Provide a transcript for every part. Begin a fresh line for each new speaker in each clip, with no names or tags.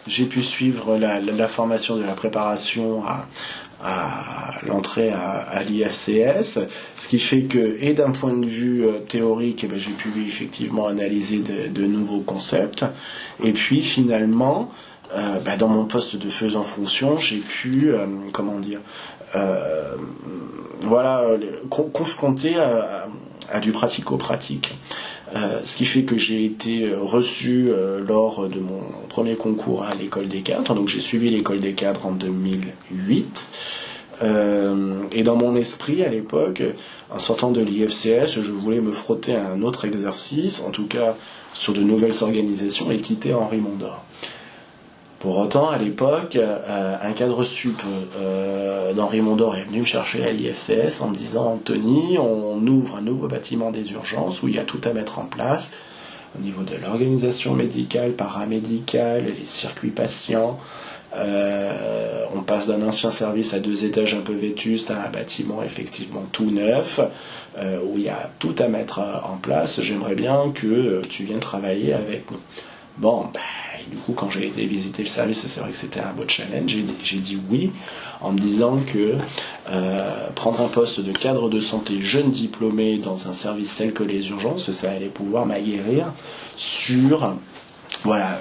j'ai pu suivre la formation de la préparation à l'entrée à l'IFCS, ce qui fait que, et d'un point de vue théorique, j'ai pu effectivement analyser de nouveaux concepts, et puis finalement, dans mon poste de faisant fonction, j'ai pu, confronter à du pratico-pratique. Ce qui fait que j'ai été reçu lors de mon premier concours à l'école des cadres. Donc j'ai suivi l'école des cadres en 2008. Et dans mon esprit, à l'époque, en sortant de l'IFCS, je voulais me frotter à un autre exercice, en tout cas sur de nouvelles organisations, et quitter Henri Mondor. Pour autant, à l'époque, un cadre sup d'Henri Mondor est venu me chercher à l'IFCS en me disant « Anthony, on ouvre un nouveau bâtiment des urgences où il y a tout à mettre en place au niveau de l'organisation médicale, paramédicale, les circuits patients. On passe d'un ancien service à 2 étages un peu vétuste à un bâtiment effectivement tout neuf où il y a tout à mettre en place. J'aimerais bien que tu viennes travailler avec nous. » Bon, du coup, quand j'ai été visiter le service, c'est vrai que c'était un beau challenge. J'ai dit oui, en me disant que prendre un poste de cadre de santé jeune diplômé dans un service tel que les urgences, ça allait pouvoir m'aguerrir sur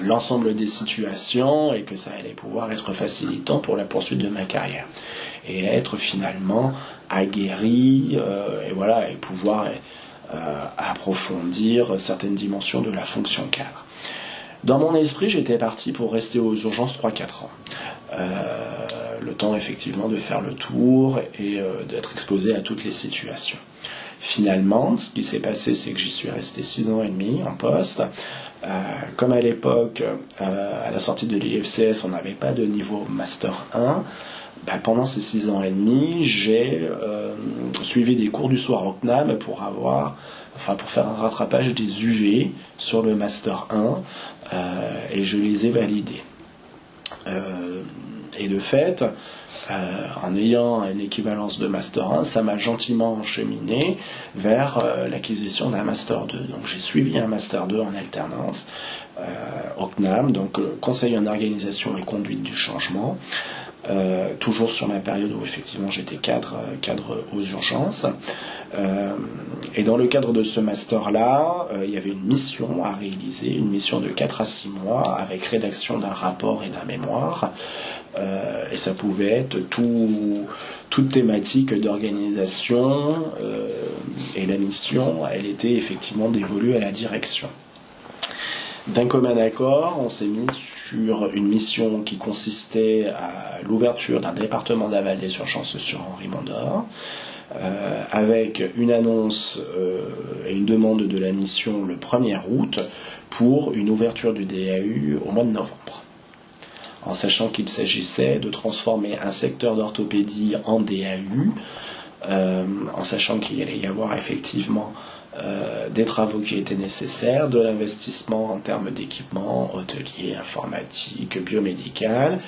l'ensemble des situations et que ça allait pouvoir être facilitant pour la poursuite de ma carrière. Et être finalement aguerri et pouvoir approfondir certaines dimensions de la fonction cadre. Dans mon esprit, j'étais parti pour rester aux urgences 3-4 ans. Le temps, effectivement, de faire le tour et d'être exposé à toutes les situations. Finalement, ce qui s'est passé, c'est que j'y suis resté 6 ans et demi en poste. Comme à l'époque, à la sortie de l'IFCS, on n'avait pas de niveau Master 1, pendant ces 6 ans et demi, j'ai suivi des cours du soir au CNAM pour faire un rattrapage des UV sur le Master 1, et je les ai validés. Et de fait, en ayant une équivalence de Master 1, ça m'a gentiment encheminé vers l'acquisition d'un Master 2. Donc j'ai suivi un Master 2 en alternance au CNAM, donc Conseil en organisation et conduite du changement, toujours sur ma période où effectivement j'étais cadre aux urgences. Et dans le cadre de ce master-là, il y avait une mission à réaliser, une mission de 4 à 6 mois avec rédaction d'un rapport et d'un mémoire. Et ça pouvait être toute thématique d'organisation, et la mission, elle était effectivement dévolue à la direction. D'un commun accord, on s'est mis sur une mission qui consistait à l'ouverture d'un département d'aval des urgences sur Henri Mondor, avec une annonce et une demande de la mission le 1er août pour une ouverture du DAU au mois de novembre. En sachant qu'il s'agissait de transformer un secteur d'orthopédie en DAU, en sachant qu'il allait y avoir effectivement des travaux qui étaient nécessaires, de l'investissement en termes d'équipement, hôtelier, informatique, biomédical,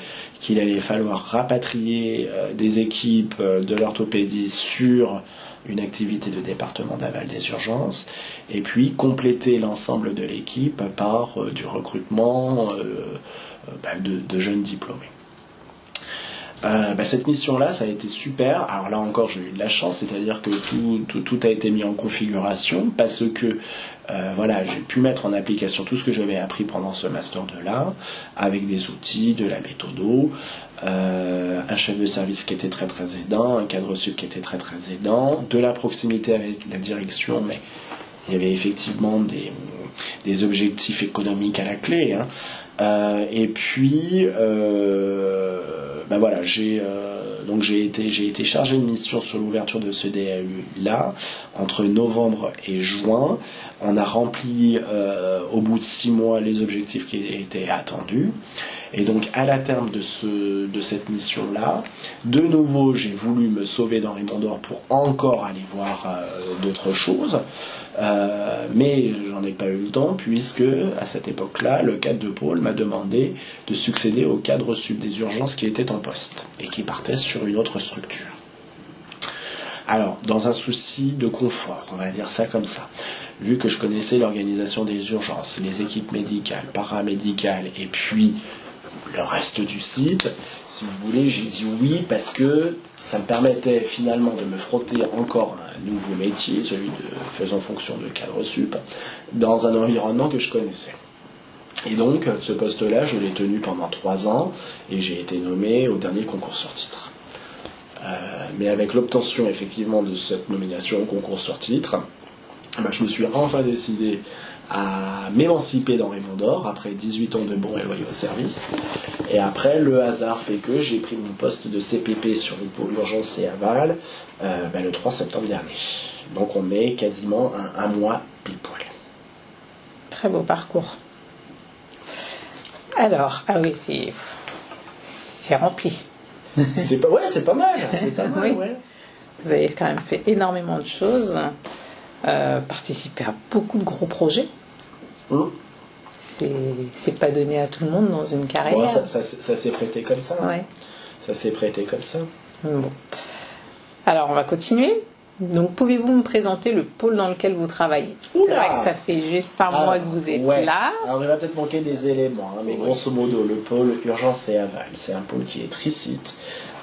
qu'il allait falloir rapatrier des équipes de l'orthopédie sur une activité de département d'aval des urgences, et puis compléter l'ensemble de l'équipe par du recrutement de jeunes diplômés. Cette mission-là, ça a été super. Alors là encore, j'ai eu de la chance, c'est-à-dire que tout a été mis en configuration parce que j'ai pu mettre en application tout ce que j'avais appris pendant ce Master 2-là, avec des outils, de la méthodo, un chef de service qui était très très aidant, un cadre sup qui était très très aidant, de la proximité avec la direction, mais il y avait effectivement des objectifs économiques à la clé, hein. Et puis j'ai été chargé de mission sur l'ouverture de ce DAU là entre novembre et juin. On a rempli au bout de 6 mois les objectifs qui étaient attendus. Et donc à la terme de cette mission-là, de nouveau j'ai voulu me sauver d'Henri Mondor pour encore aller voir d'autres choses, mais j'en ai pas eu le temps puisque à cette époque-là, le cadre de pôle m'a demandé de succéder au cadre sup des urgences qui était en poste et qui partait sur une autre structure. Alors, dans un souci de confort, on va dire ça comme ça, vu que je connaissais l'organisation des urgences, les équipes médicales, paramédicales et puis le reste du site. Si vous voulez, j'ai dit oui parce que ça me permettait finalement de me frotter encore à un nouveau métier, celui de faisant fonction de cadre sup, dans un environnement que je connaissais. Et donc, ce poste-là, je l'ai tenu pendant 3 ans et j'ai été nommé au dernier concours sur titre. Mais avec l'obtention effectivement de cette nomination au concours sur titre, je me suis enfin décidé à m'émanciper dans Raymond d'Or après 18 ans de bons et loyaux services. Et après, le hasard fait que j'ai pris mon poste de CPP sur le pôle urgence et aval le 3 septembre dernier. Donc on est quasiment un mois pile poil.
Très beau parcours. Alors, ah oui, c'est rempli.
C'est pas mal, c'est pas mal,
oui.
ouais.
Vous avez quand même fait énormément de choses, participé à beaucoup de gros projets. C'est pas donné à tout le monde dans une carrière.
Bon, ça s'est prêté comme ça.
Ouais.
Ça s'est prêté comme ça.
Bon. Alors, on va continuer. Donc, pouvez-vous me présenter le pôle dans lequel vous travaillez? C'est vrai que ça fait juste un mois que vous êtes là.
Alors, il va peut-être manquer des éléments, mais grosso modo, le pôle urgence et aval, c'est un pôle qui est tricite,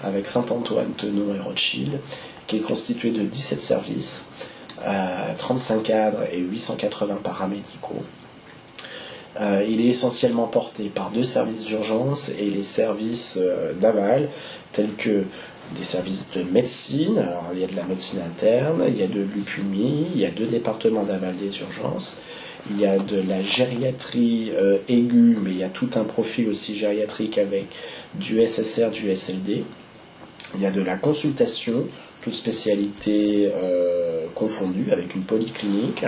avec Saint-Antoine, Thonon et Rothschild, qui est constitué de 17 services, 35 cadres et 880 paramédicaux. Il est essentiellement porté par 2 services d'urgence et les services d'aval, tels que des services de médecine. Alors, il y a de la médecine interne, il y a de l'UPUMI, il y a 2 départements d'aval des urgences, il y a de la gériatrie aiguë, mais il y a tout un profil aussi gériatrique avec du SSR, du SLD. Il y a de la consultation, toutes spécialités confondues, avec une polyclinique.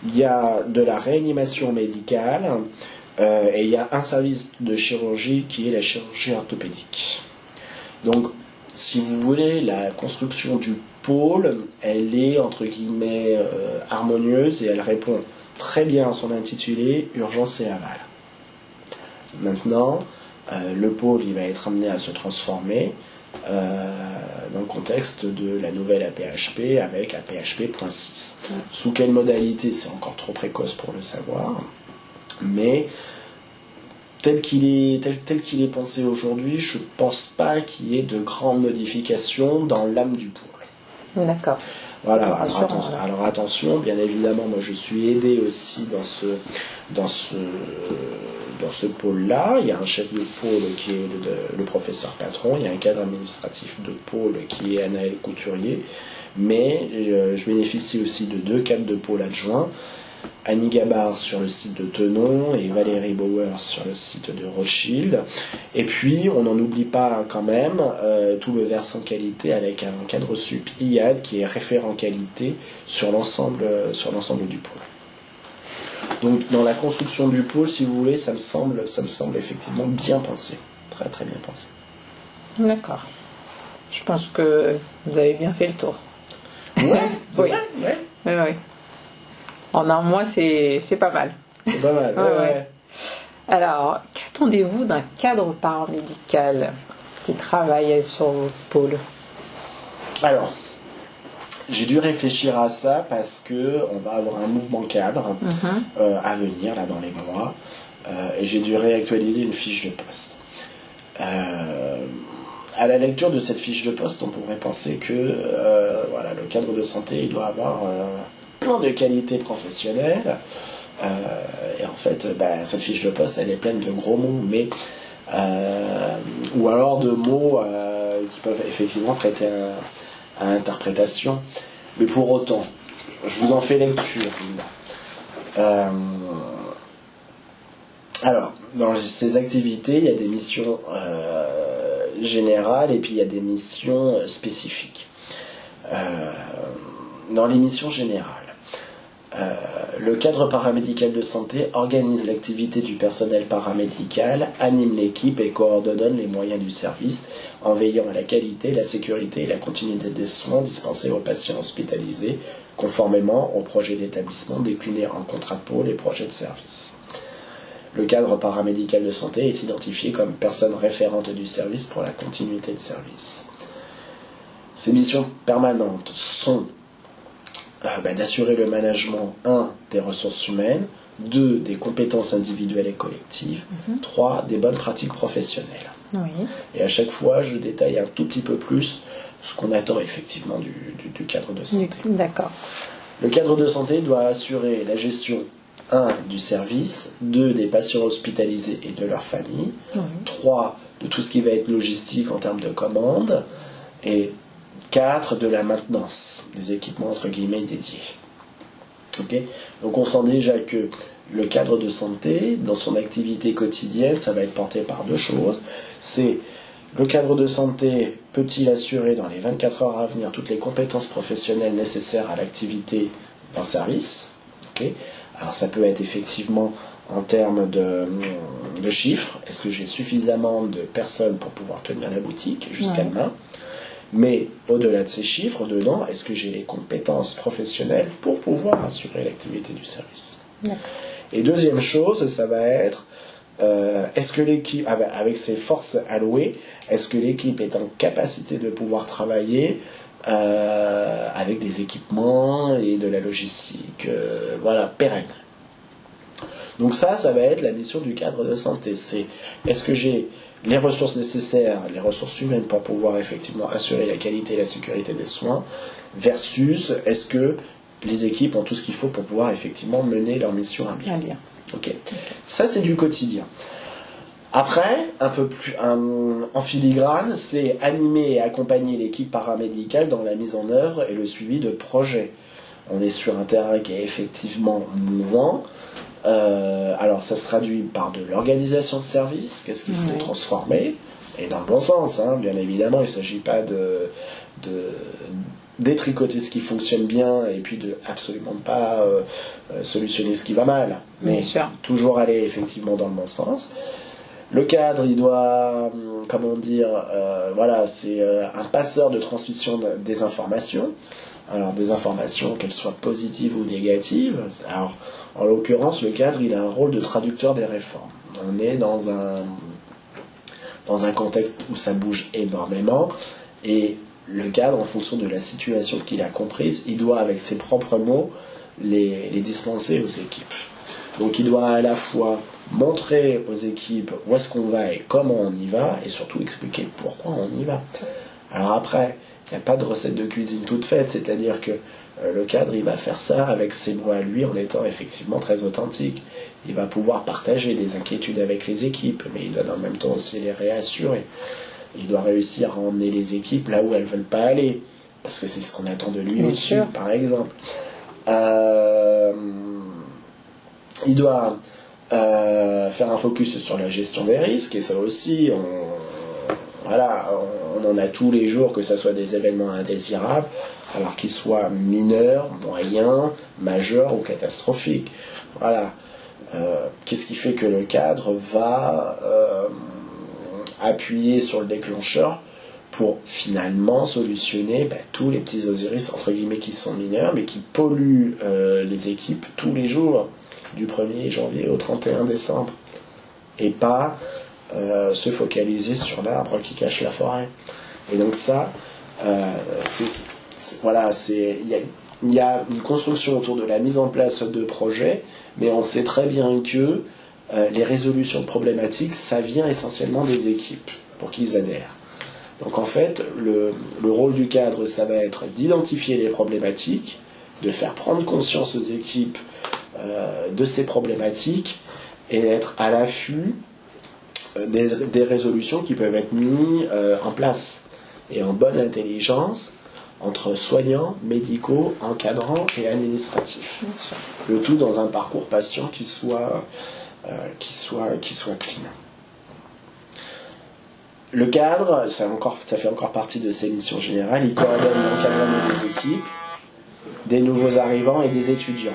Il y a de la réanimation médicale et il y a un service de chirurgie qui est la chirurgie orthopédique. Donc, si vous voulez, la construction du pôle, elle est entre guillemets harmonieuse et elle répond très bien à son intitulé urgence et aval. Maintenant, le pôle il va être amené à se transformer dans le contexte de la nouvelle APHP avec APHP.6. Sous quelle modalité, c'est encore trop précoce pour le savoir, mais tel qu'il est pensé aujourd'hui, je ne pense pas qu'il y ait de grandes modifications dans l'âme du pôle.
D'accord.
Voilà, alors attention, bien évidemment, moi je suis aidé aussi dans ce pôle-là. Il y a un chef de pôle qui est le professeur patron, il y a un cadre administratif de pôle qui est Anaël Couturier, mais je bénéficie aussi de 2 cadres de pôle adjoints, Annie Gabard sur le site de Thonon et Valérie Bauer sur le site de Rothschild. Et puis, on n'en oublie pas quand même tout le versant qualité avec un cadre sup IAD qui est référent qualité sur l'ensemble du pôle. Donc, dans la construction du pôle, si vous voulez, ça me semble effectivement bien pensé. Très, très bien pensé.
D'accord. Je pense que vous avez bien fait le tour.
Ouais,
oui.
Ouais.
En un mois, c'est pas mal.
C'est pas mal, ouais.
Alors, qu'attendez-vous d'un cadre paramédical qui travaille sur votre pôle?
Alors, j'ai dû réfléchir à ça parce que on va avoir un mouvement cadre à venir là dans les mois et j'ai dû réactualiser une fiche de poste. À la lecture de cette fiche de poste, on pourrait penser que le cadre de santé il doit avoir plein de qualités professionnelles et en fait cette fiche de poste elle est pleine de gros mots mais ou alors de mots qui peuvent effectivement prêter à interprétation, mais pour autant je vous en fais lecture. Alors dans ces activités il y a des missions générales et puis il y a des missions spécifiques. Dans les missions générales, le cadre paramédical de santé organise l'activité du personnel paramédical, anime l'équipe et coordonne les moyens du service en veillant à la qualité, la sécurité et la continuité des soins dispensés aux patients hospitalisés, conformément au projet d'établissement décliné en contrat de pôle et projet de service. Le cadre paramédical de santé est identifié comme personne référente du service pour la continuité de service. Ces missions permanentes sont d'assurer le management 1 des ressources humaines, 2, des compétences individuelles et collectives, 3, des bonnes pratiques professionnelles.
Oui.
Et à chaque fois, je détaille un tout petit peu plus ce qu'on attend effectivement du cadre de santé.
D'accord.
Le cadre de santé doit assurer la gestion 1, du service, 2, des patients hospitalisés et de leurs familles, 3, de tout ce qui va être logistique en termes de commandes, et 4, de la maintenance des équipements entre guillemets dédiés. Okay. Donc on sent déjà que le cadre de santé, dans son activité quotidienne, ça va être porté par 2 choses. C'est le cadre de santé peut-il assurer dans les 24 heures à venir toutes les compétences professionnelles nécessaires à l'activité d'un service. Okay. Alors ça peut être effectivement en termes de chiffres. Est-ce que j'ai suffisamment de personnes pour pouvoir tenir la boutique jusqu'à demain? Mais au-delà de ces chiffres, dedans, est-ce que j'ai les compétences professionnelles pour pouvoir assurer l'activité du service? Et deuxième chose, ça va être, est-ce que l'équipe, avec ses forces allouées, est-ce que l'équipe est en capacité de pouvoir travailler avec des équipements et de la logistique pérenne? Donc ça va être la mission du cadre de santé. C'est, est-ce que j'ai les ressources nécessaires, les ressources humaines pour pouvoir effectivement assurer la qualité et la sécurité des soins, versus est-ce que les équipes ont tout ce qu'il faut pour pouvoir effectivement mener leur mission à bien. Okay. Ça, c'est du quotidien. Après, un peu plus en filigrane, c'est animer et accompagner l'équipe paramédicale dans la mise en œuvre et le suivi de projets. On est sur un terrain qui est effectivement mouvant. Alors ça se traduit par de l'organisation de service, qu'est-ce qu'il faut transformer, et dans le bon sens, bien évidemment, il ne s'agit pas de détricoter ce qui fonctionne bien et puis de absolument pas solutionner ce qui va mal, mais toujours aller effectivement dans le bon sens. Le cadre, il doit, c'est un passeur de transmission des informations. Alors des informations, qu'elles soient positives ou négatives. Alors en l'occurrence, le cadre, il a un rôle de traducteur des réformes. On est dans un contexte où ça bouge énormément, et le cadre, en fonction de la situation qu'il a comprise, il doit, avec ses propres mots, les dispenser aux équipes. Donc il doit à la fois montrer aux équipes où est-ce qu'on va et comment on y va, et surtout expliquer pourquoi on y va. Alors après, il n'y a pas de recette de cuisine toute faite, c'est-à-dire que le cadre, il va faire ça avec ses mots à lui, en étant effectivement très authentique. Il va pouvoir partager des inquiétudes avec les équipes, mais il doit en même temps aussi les réassurer. Il doit réussir à emmener les équipes là où elles ne veulent pas aller, parce que c'est ce qu'on attend de lui au-dessus, par exemple. Il doit faire un focus sur la gestion des risques, et ça aussi, on en a tous les jours, que ce soit des événements indésirables, alors qu'ils soient mineurs, moyens, majeurs ou catastrophiques. Voilà. Qu'est-ce qui fait que le cadre va appuyer sur le déclencheur pour finalement solutionner tous les petits Osiris, entre guillemets, qui sont mineurs, mais qui polluent les équipes tous les jours, du 1er janvier au 31 décembre. Et pas se focaliser sur l'arbre qui cache la forêt. Et donc ça, il y a une construction autour de la mise en place de projets, mais on sait très bien que les résolutions de problématiques, ça vient essentiellement des équipes pour qu'ils adhèrent. Donc en fait, le rôle du cadre, ça va être d'identifier les problématiques, de faire prendre conscience aux équipes de ces problématiques, et d'être à l'affût des résolutions qui peuvent être mises en place, et en bonne intelligence entre soignants, médicaux, encadrants et administratifs. Le tout dans un parcours patient qui soit clean. Le cadre, ça fait encore partie de ses missions générales. Il coordonne l'encadrement des équipes, des nouveaux arrivants et des étudiants.